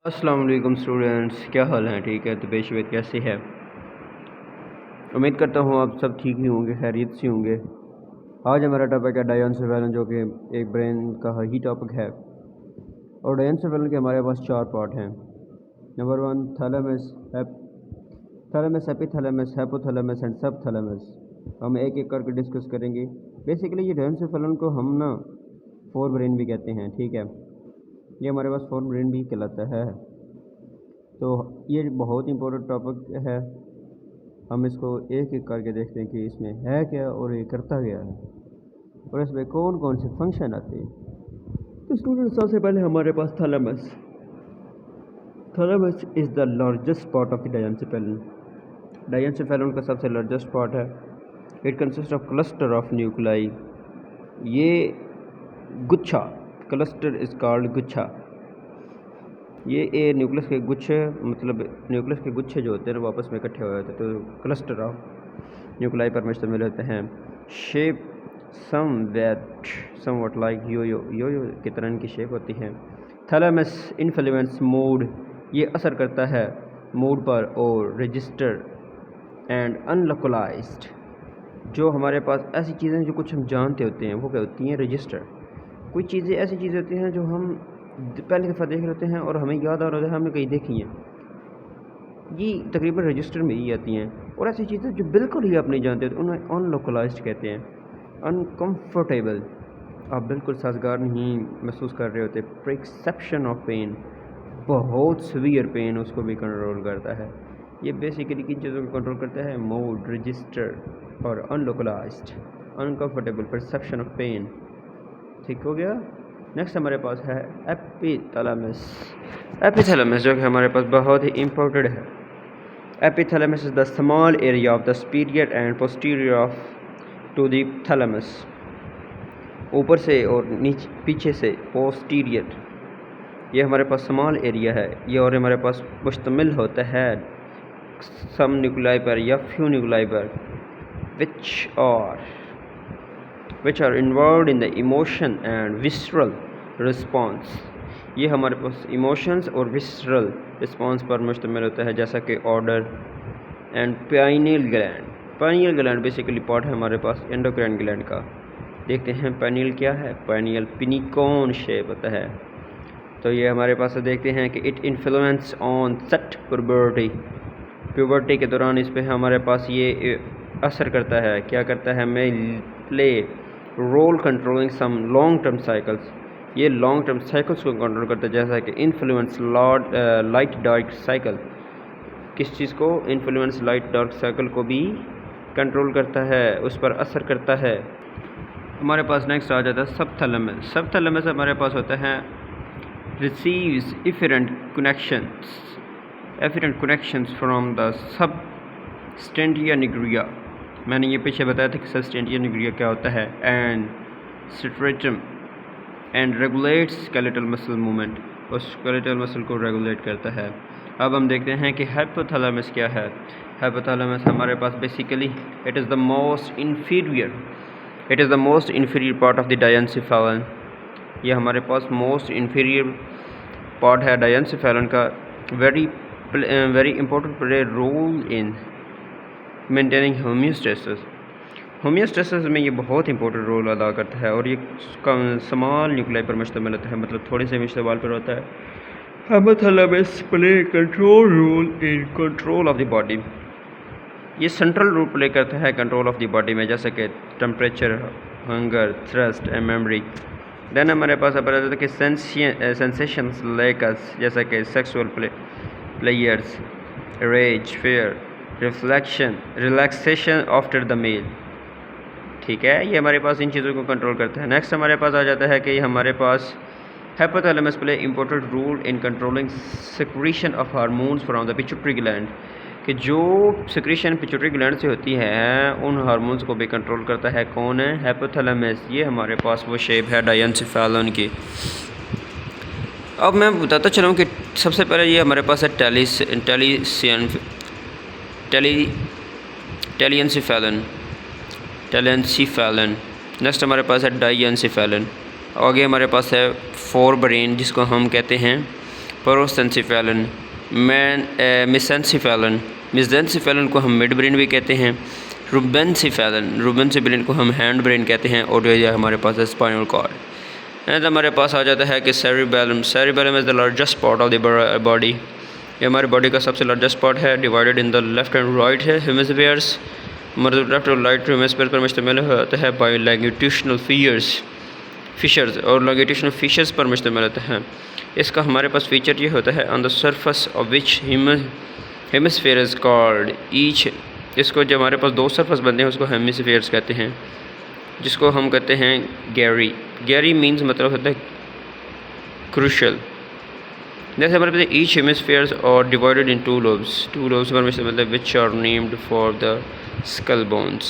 अस्सलाम वालेकुम स्टूडेंट्स, क्या हाल हैं? ठीक है, तो बेशवेद कैसे है? उम्मीद करता हूँ आप सब ठीक ही होंगे, खैरियत से होंगे। आज हमारा टॉपिक है diencephalon, जो कि एक ब्रेन का ही टॉपिक है। और diencephalon के हमारे पास 4 पार्ट हैं। Number 1 thalamus, epithalamus, hypothalamus and subthalamus. हम एक एक करके डिस्कस करेंगे। बेसिकली ये diencephalon को हम ना फोर ब्रेन भी कहते हैं, ठीक है। ये हमारे पास फोर ब्रेन भी कहलाता है। तो ये बहुत इंपॉर्टेंट टॉपिक है। हम इसको एक एक करके देखते हैं कि इसमें है क्या और ये करता क्या है और इसमें कौन कौन से फंक्शन आते हैं। तो स्टूडेंट, सबसे पहले हमारे पास thalamus. Thalamus is the largest part of the diencephalon। diencephalon का सबसे लार्जेस्ट पार्ट है। It consist of cluster of nuclei. ये गुच्छा, क्लस्टर इज़ कॉल्ड गुच्छा। ये न्यूक्लियस के गुच्छे, मतलब न्यूक्लियस के गुच्छे जो होते हैं ना, वापस में इकट्ठे हो जाते हैं, तो क्लस्टर ऑफ न्यूक्लाई पर मुश्तमिल होते हैं। शेप समवट लाइक यो की तरह इनकी शेप होती है। थैलेमस इन्फ्लुएंस मूड, ये असर करता है मूड पर। और रजिस्टर एंड अनलोकलाइज्ड, जो हमारे पास ऐसी चीज़ें जो कुछ हम जानते होते हैं वो क्या होती हैं? रजिस्टर। कोई चीज़ें ऐसी चीज़ें होती हैं जो हम पहली दफ़ा देख लेते हैं और हमें याद आ रहा है हमने कहीं देखी हैं, ये तकरीबन रजिस्टर में ही आती हैं। और ऐसी चीज़ें जो बिल्कुल ही आप नहीं जानते होते उन्हें अनलोकलाइज्ड कहते हैं। अनकम्फर्टेबल, आप बिल्कुल साजगार नहीं महसूस कर रहे होते। परसेप्शन ऑफ पेन, बहुत सीवियर पेन उसको भी कंट्रोल करता है। ये बेसिकली किन चीज़ों को कंट्रोल करता है? मूड, रजिस्टर और अनलोकलाइज्ड। अनकम्फर्टेबल, परसेप्शन ऑफ पेन, ठीक हो गया। नेक्स्ट हमारे पास है एपिथैलेमस। एपिथैलेमस जो कि हमारे पास बहुत ही इम्पोर्टेंट है। Epithalamus is the small area of the superior and posterior of to the thalamus. ऊपर से और नीचे पीछे से पोस्टीरियर, ये हमारे पास स्मॉल एरिया है। ये और हमारे पास मुश्तमिल होता है सम न्यूक्लाई पर या फ्यू न्यूक्लाई पर, which are involved in the emotion and visceral response। ये हमारे पास इमोशंस और विसरल रिस्पॉन्स पर मुश्तमिल होता है, जैसा कि order and pineal gland. Pineal gland basically part है हमारे पास एंडोक्राइन ग्लैंड का। देखते हैं पाइनियल क्या है। पाइनियल पिनिकोन शेप होता है। तो ये हमारे पास देखते हैं कि it influence on set puberty के दौरान इस पर हमारे पास ये असर करता है। क्या करता है? मैं प्ले रोल कंट्रोलिंग सम लॉन्ग टर्म साइकिल्स। ये लॉन्ग टर्म साइकिल्स को कंट्रोल करता है, जैसा कि इन्फ्लुएंस लाइट डार्क साइकिल। किस चीज़ को? इन्फ्लुएंस लाइट डार्क साइकिल को भी कंट्रोल करता है, उस पर असर करता है। हमारे पास नेक्स्ट आ जाता है सबथैलेमस। सबथैलेमस हमारे पास होता है receives efferent connections from the substantia nigra। मैंने ये पीछे बताया था कि सबस्टेंटिया निग्रिया क्या होता है। And stratum and regulates skeletal muscle movement, और स्केलेटल मसल को रेगुलेट करता है। अब हम देखते हैं कि हाइपोथैलेमस क्या है। हाइपोथैलेमस हमारे पास basically it is the most inferior part of the diencephalon। ये हमारे पास मोस्ट इन्फीरियर पार्ट है diencephalon का। Very important play role in maintaining homeostasis में ये बहुत इंपॉर्टेंट रोल अदा करता है। और ये स्मॉल न्यूक्लाई पर मुश्तमिल होता है, मतलब थोड़े से मुश्तवाल पर होता है। Hypothalamus play control role in control of the body. ये सेंट्रल रोल प्ले करता है कंट्रोल ऑफ द बॉडी में, जैसे कि temperature, hunger, thirst and memory. Then हमारे पास अब आता है कि सेंसेशंस लेकस, जैसा कि sexual pleasure, rage, fear, relaxation after the meal, ठीक है। ये हमारे पास इन चीज़ों को कंट्रोल करता है। नेक्स्ट हमारे पास आ जाता है कि हमारे पास hypothalamus play important role in controlling secretion of hormones from the pituitary gland, कि जो सिक्रीशन पिट्यूटरी ग्लैंड से होती है उन हार्मोन्स को भी कंट्रोल करता है। कौन है? हाइपोथैलेमस। ये हमारे पास वो शेप है diencephalon की। अब मैं बताता चलूँ कि सबसे पहले ये हमारे पास है टेलियनसेफेलन। नेक्स्ट हमारे पास है diencephalon। आगे हमारे पास है फोर ब्रेन, जिसको हम कहते हैं प्रोसेंसिफेलन, मिसेंसिफेलन को हम मिड ब्रेन भी कहते हैं। रूबेंसिफेलन को हम हैंड ब्रेन कहते हैं। और ये हमारे पास है स्पाइनल कॉर्ड। एंड हमारे पास आ जाता है कि cerebellum is the largest part of the body. ये हमारे बॉडी का सबसे लार्जेस्ट पार्ट है। Divided in the left and right है हेमिस्फीयर्स, मतलब लेफ्ट और राइट हेमिस्फीयर पर मुश्तमिल होता है बाय लॉन्गिट्यूडनल फीचर्स और लॉन्गिट्यूडनल फीचर्स पर मुश्तमिल होता है। इसका हमारे पास फीचर ये होता है on the surface of which hemisphere is called each. इसको जब हमारे पास दो सरफेस बनते हैं उसको हेमिस्फीयर्स कहते हैं, जिसको हम कहते हैं गैरी मीन्स मतलब होता है क्रूशल। जैसे हमारे पास ईच हेमिस्फीयर्स और डिवाइडेड इन टू लोब्स पर मतलब which are named for the skull bones.